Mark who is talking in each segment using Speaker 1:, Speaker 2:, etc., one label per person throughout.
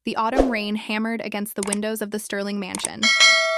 Speaker 1: The autumn rain hammered against the windows of the Sterling mansion,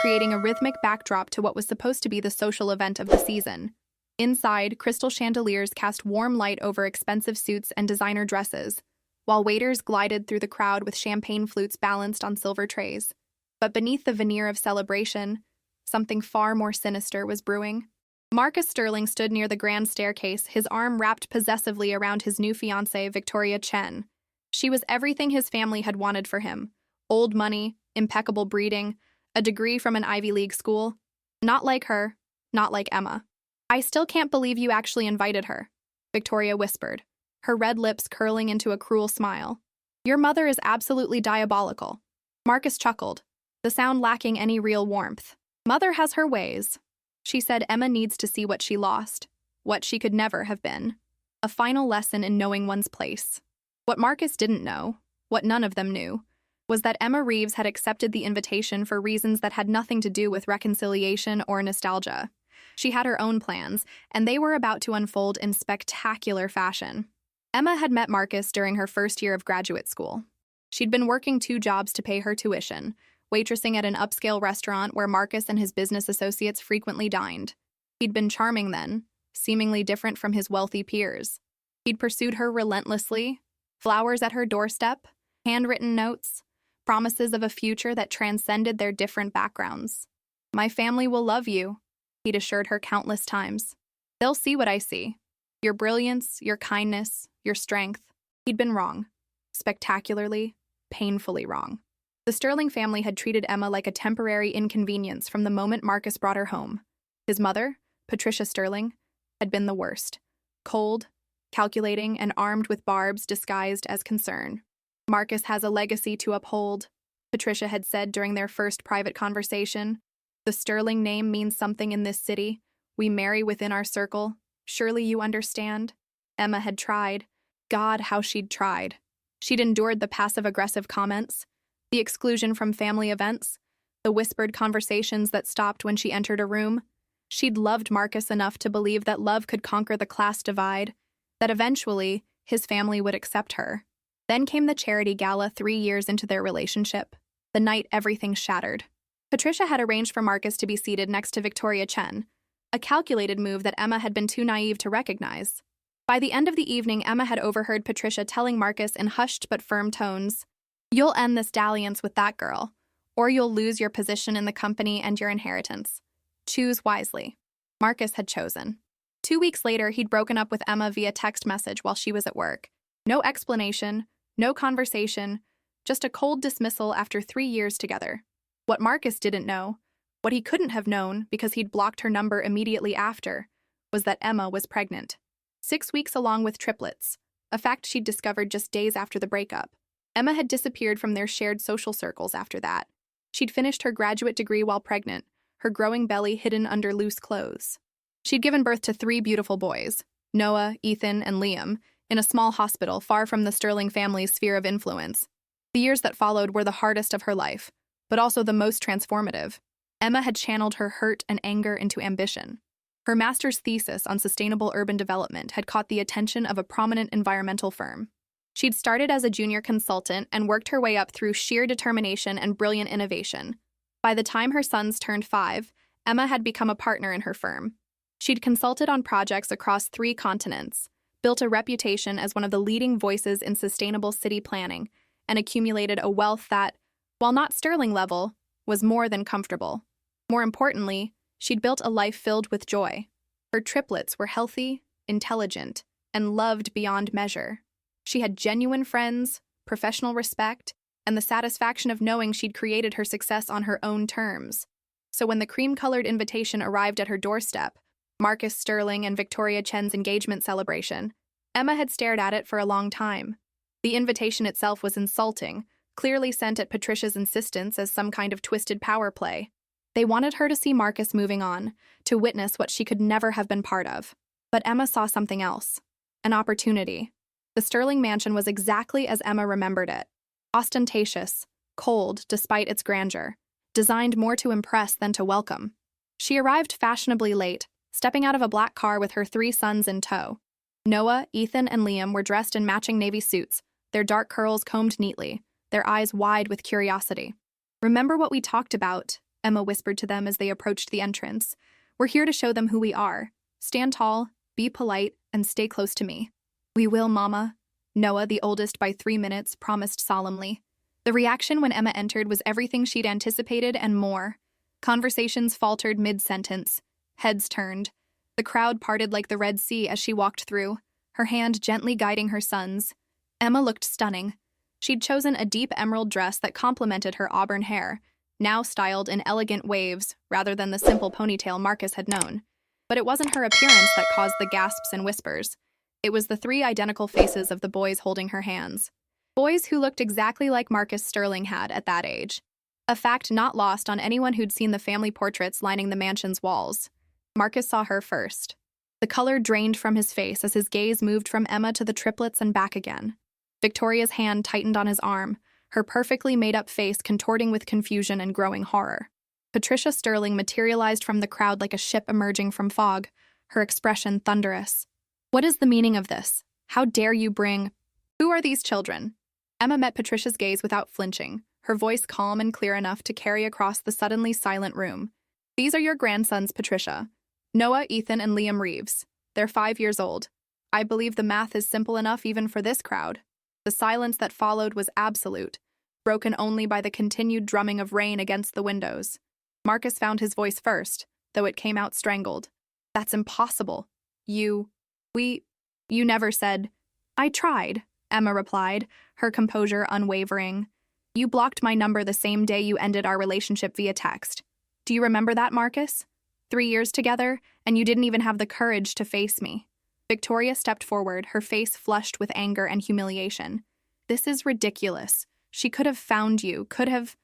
Speaker 1: creating a rhythmic backdrop to what was supposed to be the social event of the season. Inside, crystal chandeliers cast warm light over expensive suits and designer dresses, while waiters glided through the crowd with champagne flutes balanced on silver trays. But beneath the veneer of celebration, something far more sinister was brewing. Marcus Sterling stood near the grand staircase, his arm wrapped possessively around his new fiancée, Victoria Chen. She was everything his family had wanted for him: old money, impeccable breeding, a degree from an Ivy League school. Not like her, not like Emma. "I still can't believe you actually invited her," Victoria whispered, her red lips curling into a cruel smile. "Your mother is absolutely diabolical." Marcus chuckled, the sound lacking any real warmth. "Mother has her ways." She said Emma needs to see what she lost, what she could never have been. A final lesson in knowing one's place. What Marcus didn't know, what none of them knew, was that Emma Reeves had accepted the invitation for reasons that had nothing to do with reconciliation or nostalgia. She had her own plans, and they were about to unfold in spectacular fashion. Emma had met Marcus during her first year of graduate school. She'd been working 2 jobs to pay her tuition, waitressing at an upscale restaurant where Marcus and his business associates frequently dined. He'd been charming then, seemingly different from his wealthy peers. He'd pursued her relentlessly, flowers at her doorstep, handwritten notes, promises of a future that transcended their different backgrounds. "My family will love you," he'd assured her countless times. "They'll see what I see. Your brilliance, your kindness, your strength." He'd been wrong. Spectacularly, painfully wrong. The Sterling family had treated Emma like a temporary inconvenience from the moment Marcus brought her home. His mother, Patricia Sterling, had been the worst. Cold, calculating, and armed with barbs disguised as concern. "Marcus has a legacy to uphold," Patricia had said during their first private conversation. "The Sterling name means something in this city. We marry within our circle. Surely you understand?" Emma had tried. God, how she'd tried. She'd endured the passive-aggressive comments, the exclusion from family events, the whispered conversations that stopped when she entered a room. She'd loved Marcus enough to believe that love could conquer the class divide, that eventually his family would accept her. Then came the charity gala 3 years into their relationship, the night everything shattered. Patricia had arranged for Marcus to be seated next to Victoria Chen, a calculated move that Emma had been too naive to recognize. By the end of the evening, Emma had overheard Patricia telling Marcus in hushed but firm tones, "You'll end this dalliance with that girl, or you'll lose your position in the company and your inheritance. Choose wisely." Marcus had chosen. 2 weeks later, he'd broken up with Emma via text message while she was at work. No explanation, no conversation, just a cold dismissal after 3 years together. What Marcus didn't know, what he couldn't have known because he'd blocked her number immediately after, was that Emma was pregnant. 6 weeks along with triplets, a fact she'd discovered just days after the breakup. Emma had disappeared from their shared social circles after that. She'd finished her graduate degree while pregnant, her growing belly hidden under loose clothes. She'd given birth to 3 beautiful boys, Noah, Ethan, and Liam, in a small hospital far from the Sterling family's sphere of influence. The years that followed were the hardest of her life, but also the most transformative. Emma had channeled her hurt and anger into ambition. Her master's thesis on sustainable urban development had caught the attention of a prominent environmental firm. She'd started as a junior consultant and worked her way up through sheer determination and brilliant innovation. By the time her sons turned 5, Emma had become a partner in her firm. She'd consulted on projects across 3 continents, built a reputation as one of the leading voices in sustainable city planning, and accumulated a wealth that, while not Sterling level, was more than comfortable. More importantly, she'd built a life filled with joy. Her triplets were healthy, intelligent, and loved beyond measure. She had genuine friends, professional respect, and the satisfaction of knowing she'd created her success on her own terms. So when the cream-colored invitation arrived at her doorstep, Marcus Sterling and Victoria Chen's engagement celebration, Emma had stared at it for a long time. The invitation itself was insulting, clearly sent at Patricia's insistence as some kind of twisted power play. They wanted her to see Marcus moving on, to witness what she could never have been part of. But Emma saw something else. An opportunity. The Sterling mansion was exactly as Emma remembered it. Ostentatious, cold despite its grandeur, designed more to impress than to welcome. She arrived fashionably late, stepping out of a black car with her 3 sons in tow. Noah, Ethan, and Liam were dressed in matching navy suits, their dark curls combed neatly, their eyes wide with curiosity. "Remember what we talked about," Emma whispered to them as they approached the entrance. "We're here to show them who we are. Stand tall, be polite, and stay close to me." "We will, Mama," Noah, the oldest by 3 minutes, promised solemnly. The reaction when Emma entered was everything she'd anticipated and more. Conversations faltered mid-sentence. Heads turned. The crowd parted like the Red Sea as she walked through, her hand gently guiding her son's. Emma looked stunning. She'd chosen a deep emerald dress that complemented her auburn hair, now styled in elegant waves rather than the simple ponytail Marcus had known. But it wasn't her appearance that caused the gasps and whispers. It was the 3 identical faces of the boys holding her hands. Boys who looked exactly like Marcus Sterling had at that age. A fact not lost on anyone who'd seen the family portraits lining the mansion's walls. Marcus saw her first. The color drained from his face as his gaze moved from Emma to the triplets and back again. Victoria's hand tightened on his arm, her perfectly made-up face contorting with confusion and growing horror. Patricia Sterling materialized from the crowd like a ship emerging from fog, her expression thunderous. "What is the meaning of this? How dare you bring—" "Who are these children?" Emma met Patricia's gaze without flinching, her voice calm and clear enough to carry across the suddenly silent room. "These are your grandsons, Patricia. Noah, Ethan, and Liam Reeves. They're 5 years old. I believe the math is simple enough even for this crowd." The silence that followed was absolute, broken only by the continued drumming of rain against the windows. Marcus found his voice first, though it came out strangled. "That's impossible. You never said—" "I tried," Emma replied, her composure unwavering. "You blocked my number the same day you ended our relationship via text. Do you remember that, Marcus? 3 years together, and you didn't even have the courage to face me." Victoria stepped forward, her face flushed with anger and humiliation. "This is ridiculous. She could have found you, could have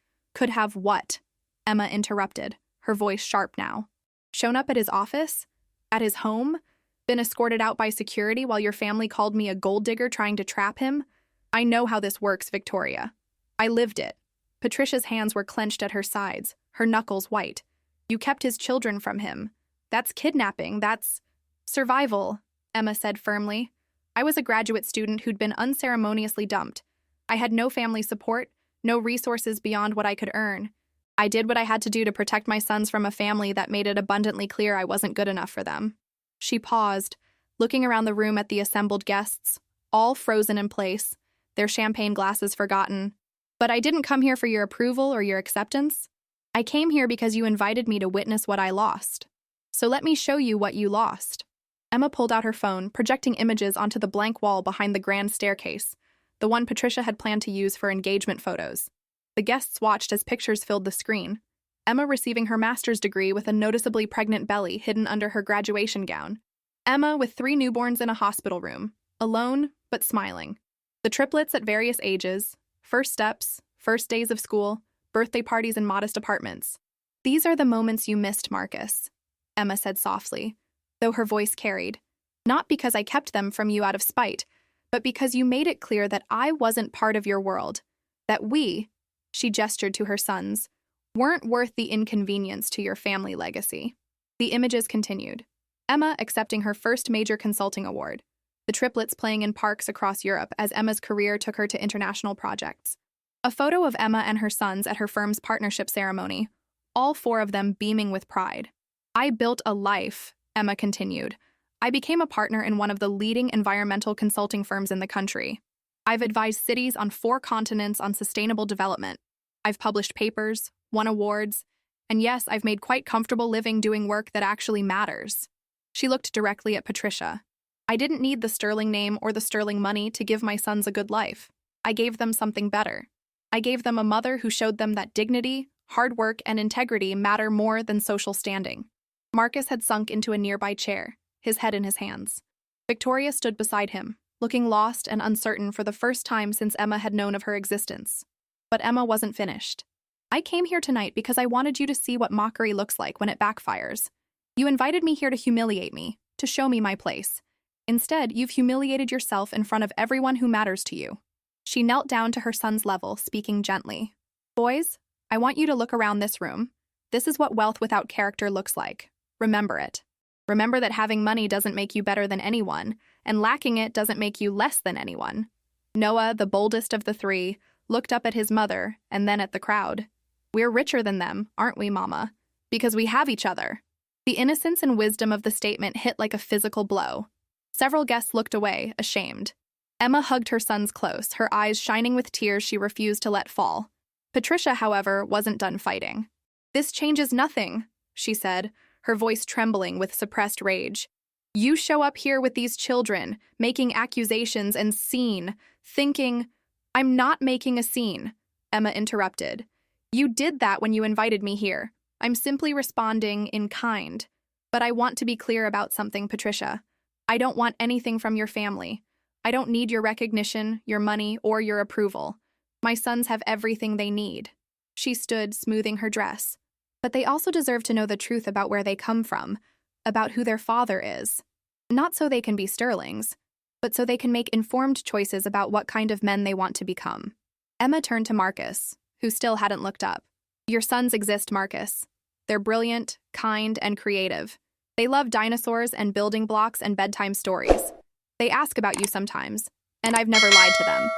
Speaker 1: what?" Emma interrupted, her voice sharp now. "Shown up at his office? At his home? Been escorted out by security while your family called me a gold digger trying to trap him? I know how this works, Victoria. I lived it." Patricia's hands were clenched at her sides, her knuckles white. "You kept his children from him. That's kidnapping, that's survival," Emma said firmly. "I was a graduate student who'd been unceremoniously dumped. I had no family support, no resources beyond what I could earn. I did what I had to do to protect my sons from a family that made it abundantly clear I wasn't good enough for them." She paused, looking around the room at the assembled guests, all frozen in place, their champagne glasses forgotten. "But I didn't come here for your approval or your acceptance. I came here because you invited me to witness what I lost. So let me show you what you lost." Emma pulled out her phone, projecting images onto the blank wall behind the grand staircase, the one Patricia had planned to use for engagement photos. The guests watched as pictures filled the screen. Emma receiving her master's degree with a noticeably pregnant belly hidden under her graduation gown. Emma with 3 newborns in a hospital room, alone but smiling. The triplets at various ages, first steps, first days of school, birthday parties in modest apartments. "These are the moments you missed, Marcus," Emma said softly, though her voice carried. "Not because I kept them from you out of spite, but because you made it clear that I wasn't part of your world, that we," she gestured to her sons, "weren't worth the inconvenience to your family legacy." The images continued. Emma accepting her first major consulting award, the triplets playing in parks across Europe as Emma's career took her to international projects. A photo of Emma and her sons at her firm's partnership ceremony, all 4 of them beaming with pride. "I built a life," Emma continued. "I became a partner in one of the leading environmental consulting firms in the country. I've advised cities on 4 continents on sustainable development. I've published papers, won awards, and yes, I've made quite comfortable living doing work that actually matters." She looked directly at Patricia. "I didn't need the Sterling name or the Sterling money to give my sons a good life. I gave them something better. I gave them a mother who showed them that dignity, hard work, and integrity matter more than social standing." Marcus had sunk into a nearby chair, his head in his hands. Victoria stood beside him, looking lost and uncertain for the first time since Emma had known of her existence. But Emma wasn't finished. "I came here tonight because I wanted you to see what mockery looks like when it backfires. You invited me here to humiliate me, to show me my place. Instead, you've humiliated yourself in front of everyone who matters to you." She knelt down to her son's level, speaking gently. "Boys, I want you to look around this room. This is what wealth without character looks like. Remember it. Remember that having money doesn't make you better than anyone, and lacking it doesn't make you less than anyone." Noah, the boldest of the 3, looked up at his mother, and then at the crowd. "We're richer than them, aren't we, Mama? Because we have each other." The innocence and wisdom of the statement hit like a physical blow. Several guests looked away, ashamed. Emma hugged her sons close, her eyes shining with tears she refused to let fall. Patricia, however, wasn't done fighting. "This changes nothing," she said, her voice trembling with suppressed rage. "You show up here with these children, making accusations and scene, thinking—" "I'm not making a scene," Emma interrupted. "You did that when you invited me here. I'm simply responding in kind. But I want to be clear about something, Patricia. I don't want anything from your family. I don't need your recognition, your money, or your approval. My sons have everything they need." She stood, smoothing her dress. "But they also deserve to know the truth about where they come from, about who their father is. Not so they can be Sterlings, but so they can make informed choices about what kind of men they want to become." Emma turned to Marcus, who still hadn't looked up. "Your sons exist, Marcus. They're brilliant, kind, and creative. They love dinosaurs and building blocks and bedtime stories. They ask about you sometimes, and I've never lied to them.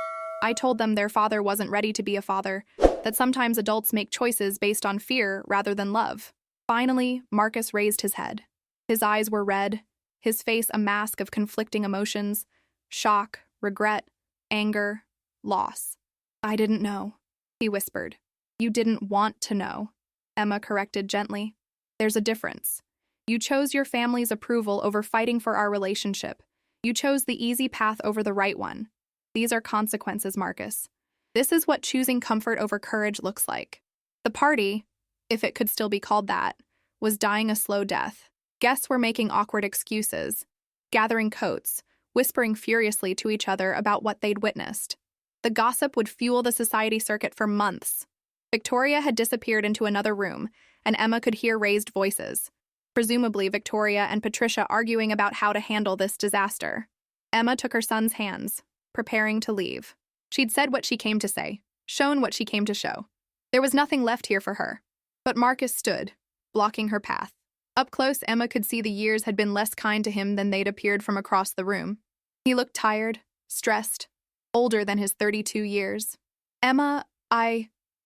Speaker 1: I told them their father wasn't ready to be a father, that sometimes adults make choices based on fear rather than love." Finally, Marcus raised his head. His eyes were red, his face a mask of conflicting emotions: shock, regret, anger, loss. "I didn't know," he whispered. "You didn't want to know," Emma corrected gently. "There's a difference. You chose your family's approval over fighting for our relationship. You chose the easy path over the right one. These are consequences, Marcus. This is what choosing comfort over courage looks like." The party, if it could still be called that, was dying a slow death. Guests were making awkward excuses, gathering coats, whispering furiously to each other about what they'd witnessed. The gossip would fuel the society circuit for months. Victoria had disappeared into another room, and Emma could hear raised voices. Presumably Victoria and Patricia arguing about how to handle this disaster. Emma took her son's hands, preparing to leave. She'd said what she came to say, shown what she came to show. There was nothing left here for her. But Marcus stood, blocking her path. Up close, Emma could see the years had been less kind to him than they'd appeared from across the room. He looked tired, stressed, older than his 32 years. "Emma,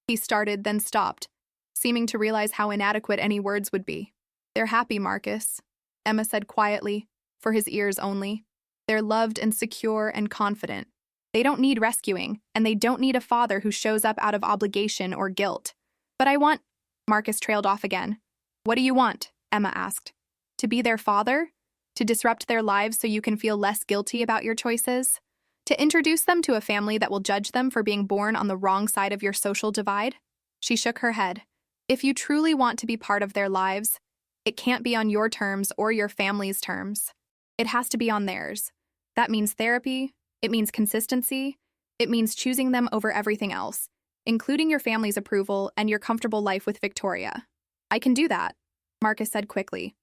Speaker 1: he started, then stopped, seeming to realize how inadequate any words would be. "They're happy, Marcus," Emma said quietly, for his ears only. "They're loved and secure and confident. They don't need rescuing, and they don't need a father who shows up out of obligation or guilt." "But I want—" Marcus trailed off again. "What do you want?" Emma asked. "To be their father? To disrupt their lives so you can feel less guilty about your choices? To introduce them to a family that will judge them for being born on the wrong side of your social divide?" She shook her head. "If you truly want to be part of their lives, it can't be on your terms or your family's terms. It has to be on theirs. That means therapy, it means consistency, it means choosing them over everything else, including your family's approval and your comfortable life with Victoria." "I can do that," Marcus said quickly.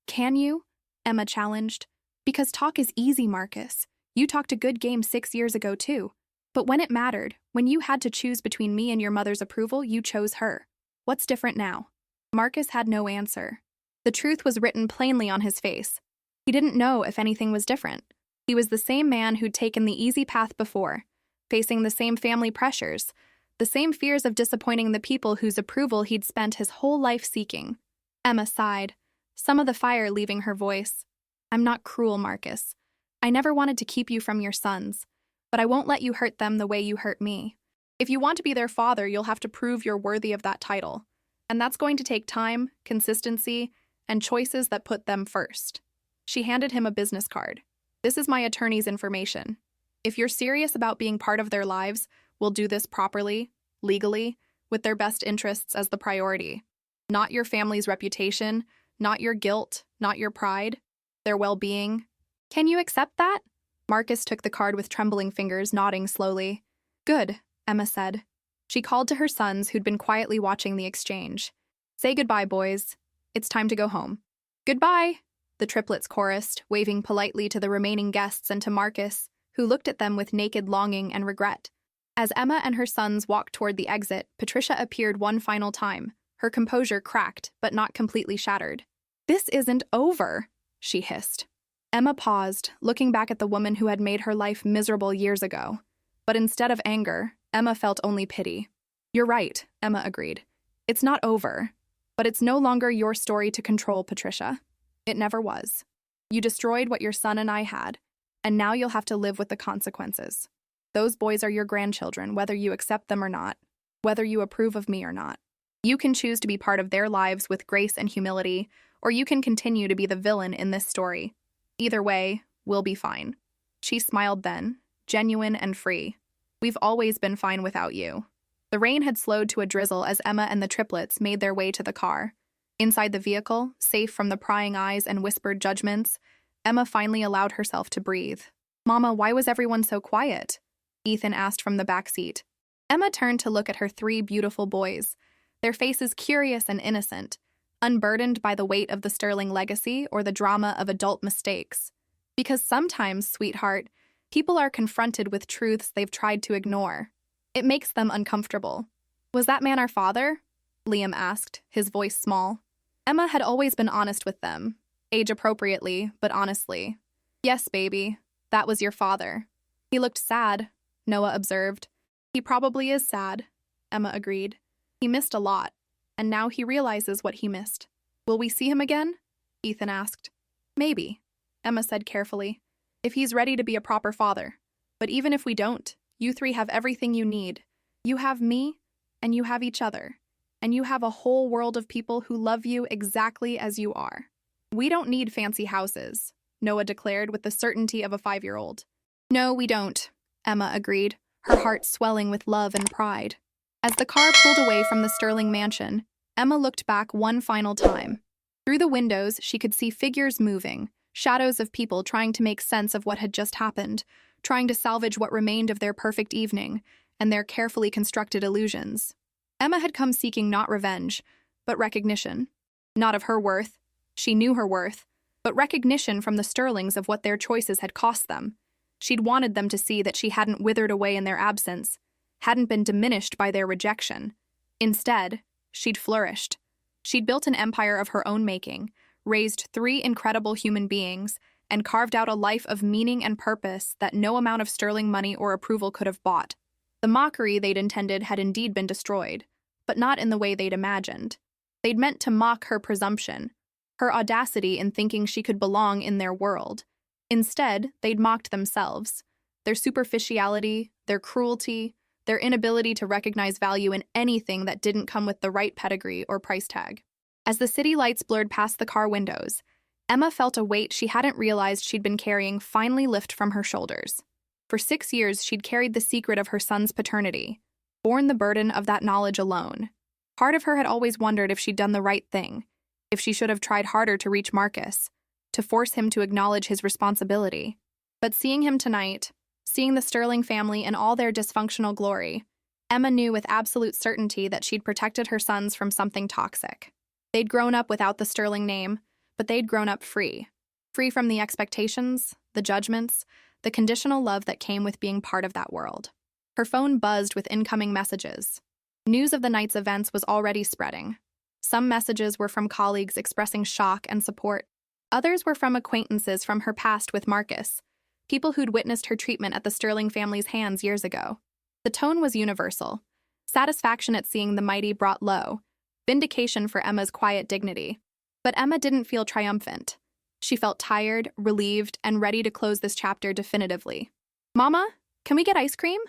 Speaker 1: Can you?" Emma challenged. "Because talk is easy, Marcus. You talked a good game 6 years ago, too. But when it mattered, when you had to choose between me and your mother's approval, you chose her. What's different now?" Marcus had no answer. The truth was written plainly on his face. He didn't know if anything was different. He was the same man who'd taken the easy path before, facing the same family pressures, the same fears of disappointing the people whose approval he'd spent his whole life seeking. Emma sighed, some of the fire leaving her voice. "I'm not cruel, Marcus. I never wanted to keep you from your sons, but I won't let you hurt them the way you hurt me. If you want to be their father, you'll have to prove you're worthy of that title. And that's going to take time, consistency, and choices that put them first." She handed him a business card. "This is my attorney's information. If you're serious about being part of their lives, we'll do this properly, legally, with their best interests as the priority. Not your family's reputation, not your guilt, not your pride, their well-being. Can you accept that?" Marcus took the card with trembling fingers, nodding slowly. "Good," Emma said. She called to her sons, who'd been quietly watching the exchange. "Say goodbye, boys. It's time to go home." "Goodbye," the triplets chorused, waving politely to the remaining guests and to Marcus, who looked at them with naked longing and regret. As Emma and her sons walked toward the exit, Patricia appeared one final time, her composure cracked but not completely shattered. "This isn't over," she hissed. Emma paused, looking back at the woman who had made her life miserable years ago. But instead of anger, Emma felt only pity. You're right, Emma agreed. It's not over. But it's no longer your story to control, Patricia. It never was. You destroyed what your son and I had, and now you'll have to live with the consequences. Those boys are your grandchildren, whether you accept them or not, whether you approve of me or not. You can choose to be part of their lives with grace and humility, or you can continue to be the villain in this story. Either way, we'll be fine. She smiled then, genuine and free. We've always been fine without you. The rain had slowed to a drizzle as Emma and the triplets made their way to the car. Inside the vehicle, safe from the prying eyes and whispered judgments, Emma finally allowed herself to breathe. Mama, why was everyone so quiet? Ethan asked from the back seat. Emma turned to look at her 3 beautiful boys, their faces curious and innocent, unburdened by the weight of the Sterling legacy or the drama of adult mistakes. Because sometimes, sweetheart, people are confronted with truths they've tried to ignore. It makes them uncomfortable. Was that man our father? Liam asked, his voice small. Emma had always been honest with them, age-appropriately, but honestly. Yes, baby, that was your father. He looked sad, Noah observed. He probably is sad, Emma agreed. He missed a lot, and now he realizes what he missed. Will we see him again? Ethan asked. Maybe, Emma said carefully, if he's ready to be a proper father. But even if we don't, you 3 have everything you need. You have me, and you have each other. And you have a whole world of people who love you exactly as you are. We don't need fancy houses, Noah declared with the certainty of a 5-year-old. No, we don't, Emma agreed, her heart swelling with love and pride. As the car pulled away from the Sterling mansion, Emma looked back one final time. Through the windows, she could see figures moving, shadows of people trying to make sense of what had just happened, trying to salvage what remained of their perfect evening and their carefully constructed illusions. Emma had come seeking not revenge, but recognition. Not of her worth. She knew her worth, but recognition from the Sterlings of what their choices had cost them. She'd wanted them to see that she hadn't withered away in their absence, hadn't been diminished by their rejection. Instead, she'd flourished. She'd built an empire of her own making, raised 3 incredible human beings, and carved out a life of meaning and purpose that no amount of Sterling money or approval could have bought. The mockery they'd intended had indeed been destroyed, but not in the way they'd imagined. They'd meant to mock her presumption, her audacity in thinking she could belong in their world. Instead, they'd mocked themselves, their superficiality, their cruelty, their inability to recognize value in anything that didn't come with the right pedigree or price tag. As the city lights blurred past the car windows, Emma felt a weight she hadn't realized she'd been carrying finally lift from her shoulders. For 6 years, she'd carried the secret of her son's paternity, borne the burden of that knowledge alone. Part of her had always wondered if she'd done the right thing, if she should have tried harder to reach Marcus, to force him to acknowledge his responsibility. But seeing him tonight, seeing the Sterling family in all their dysfunctional glory, Emma knew with absolute certainty that she'd protected her sons from something toxic. They'd grown up without the Sterling name, but they'd grown up free. Free from the expectations, the judgments, the conditional love that came with being part of that world. Her phone buzzed with incoming messages. News of the night's events was already spreading. Some messages were from colleagues expressing shock and support. Others were from acquaintances from her past with Marcus, people who'd witnessed her treatment at the Sterling family's hands years ago. The tone was universal. Satisfaction at seeing the mighty brought low, vindication for Emma's quiet dignity. But Emma didn't feel triumphant. She felt tired, relieved, and ready to close this chapter definitively. Mama, can we get ice cream?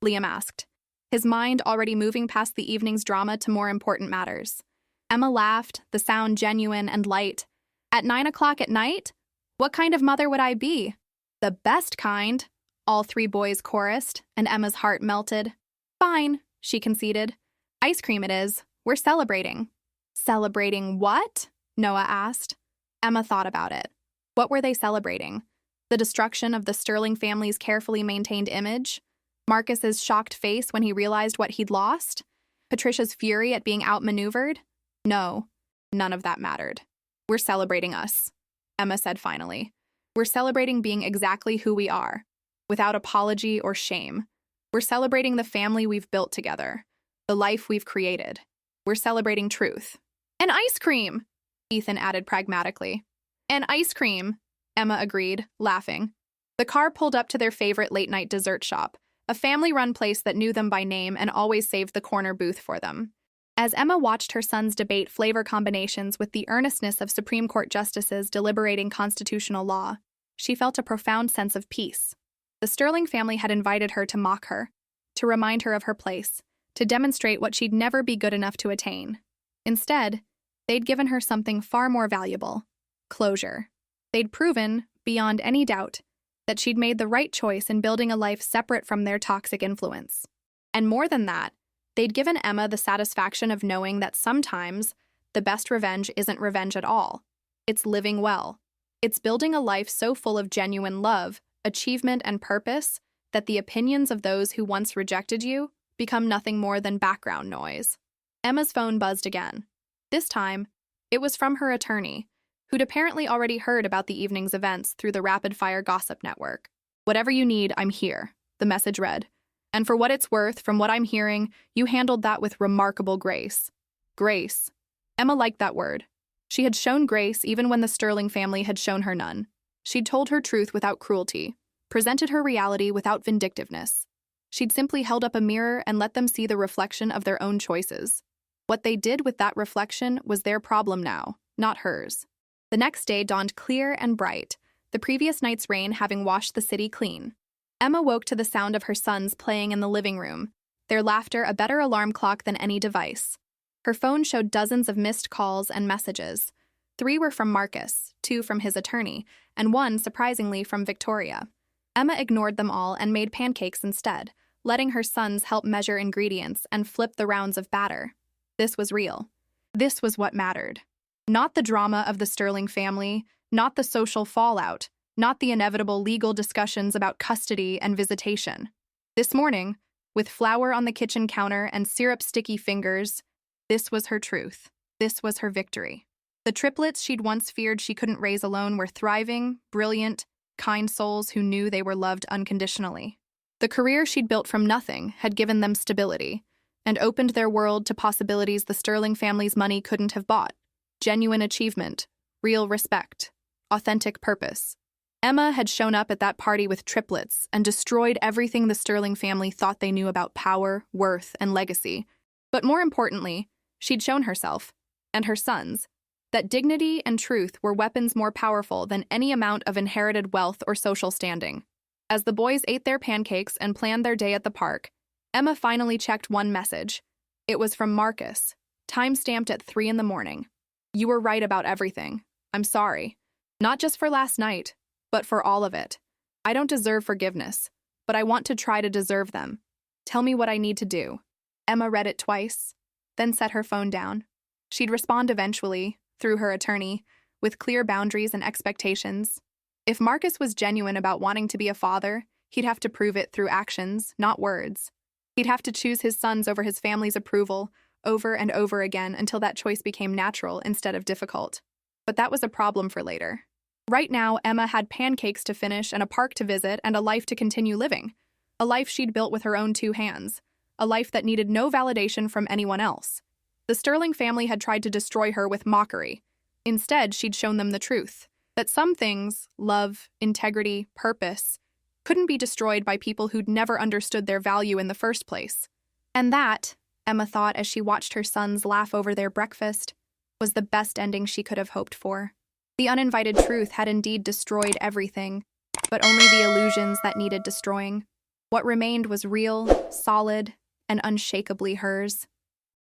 Speaker 1: Liam asked, his mind already moving past the evening's drama to more important matters. Emma laughed, the sound genuine and light. At 9 o'clock at night? What kind of mother would I be? The best kind, all 3 boys chorused, and Emma's heart melted. Fine, she conceded. Ice cream it is. We're celebrating. Celebrating what? Noah asked. Emma thought about it. What were they celebrating? The destruction of the Sterling family's carefully maintained image? Marcus's shocked face when he realized what he'd lost? Patricia's fury at being outmaneuvered? No, none of that mattered. We're celebrating us, Emma said finally. We're celebrating being exactly who we are, without apology or shame. We're celebrating the family we've built together, the life we've created. We're celebrating truth. And ice cream, Ethan added pragmatically. And ice cream, Emma agreed, laughing. The car pulled up to their favorite late-night dessert shop, a family-run place that knew them by name and always saved the corner booth for them. As Emma watched her sons debate flavor combinations with the earnestness of Supreme Court justices deliberating constitutional law, she felt a profound sense of peace. The Sterling family had invited her to mock her, to remind her of her place, to demonstrate what she'd never be good enough to attain. Instead, they'd given her something far more valuable: closure. They'd proven, beyond any doubt, that she'd made the right choice in building a life separate from their toxic influence. And more than that, they'd given Emma the satisfaction of knowing that sometimes the best revenge isn't revenge at all. It's living well. It's building a life so full of genuine love, achievement, and purpose that the opinions of those who once rejected you become nothing more than background noise. Emma's phone buzzed again. This time, it was from her attorney, who'd apparently already heard about the evening's events through the rapid-fire gossip network. "Whatever you need, I'm here," the message read. "And for what it's worth, from what I'm hearing, you handled that with remarkable grace." Grace. Emma liked that word. She had shown grace even when the Sterling family had shown her none. She'd told her truth without cruelty, presented her reality without vindictiveness. She'd simply held up a mirror and let them see the reflection of their own choices. What they did with that reflection was their problem now, not hers. The next day dawned clear and bright, the previous night's rain having washed the city clean. Emma woke to the sound of her sons playing in the living room, their laughter a better alarm clock than any device. Her phone showed dozens of missed calls and messages. 3 were from Marcus, 2 from his attorney, and 1, surprisingly, from Victoria. Emma ignored them all and made pancakes instead, letting her sons help measure ingredients and flip the rounds of batter. This was real. This was what mattered. Not the drama of the Sterling family, not the social fallout, not the inevitable legal discussions about custody and visitation. This morning, with flour on the kitchen counter and syrup-sticky fingers, this was her truth. This was her victory. The triplets she'd once feared she couldn't raise alone were thriving, brilliant, kind souls who knew they were loved unconditionally. The career she'd built from nothing had given them stability and opened their world to possibilities the Sterling family's money couldn't have bought. Genuine achievement, real respect, authentic purpose. Emma had shown up at that party with triplets and destroyed everything the Sterling family thought they knew about power, worth, and legacy. But more importantly, she'd shown herself, and her sons, that dignity and truth were weapons more powerful than any amount of inherited wealth or social standing. As the boys ate their pancakes and planned their day at the park, Emma finally checked one message. It was from Marcus, time-stamped at 3 in the morning. "You were right about everything. I'm sorry. Not just for last night, but for all of it. I don't deserve forgiveness, but I want to try to deserve them. Tell me what I need to do." Emma read it twice, then set her phone down. She'd respond eventually, through her attorney, with clear boundaries and expectations. If Marcus was genuine about wanting to be a father, he'd have to prove it through actions, not words. He'd have to choose his sons over his family's approval, over and over again until that choice became natural instead of difficult. But that was a problem for later. Right now, Emma had pancakes to finish and a park to visit and a life to continue living. A life she'd built with her own 2 hands. A life that needed no validation from anyone else. The Sterling family had tried to destroy her with mockery. Instead, she'd shown them the truth. That some things, love, integrity, purpose, couldn't be destroyed by people who'd never understood their value in the first place. And that, Emma thought as she watched her sons laugh over their breakfast, was the best ending she could have hoped for. The uninvited truth had indeed destroyed everything, but only the illusions that needed destroying. What remained was real, solid, and unshakably hers.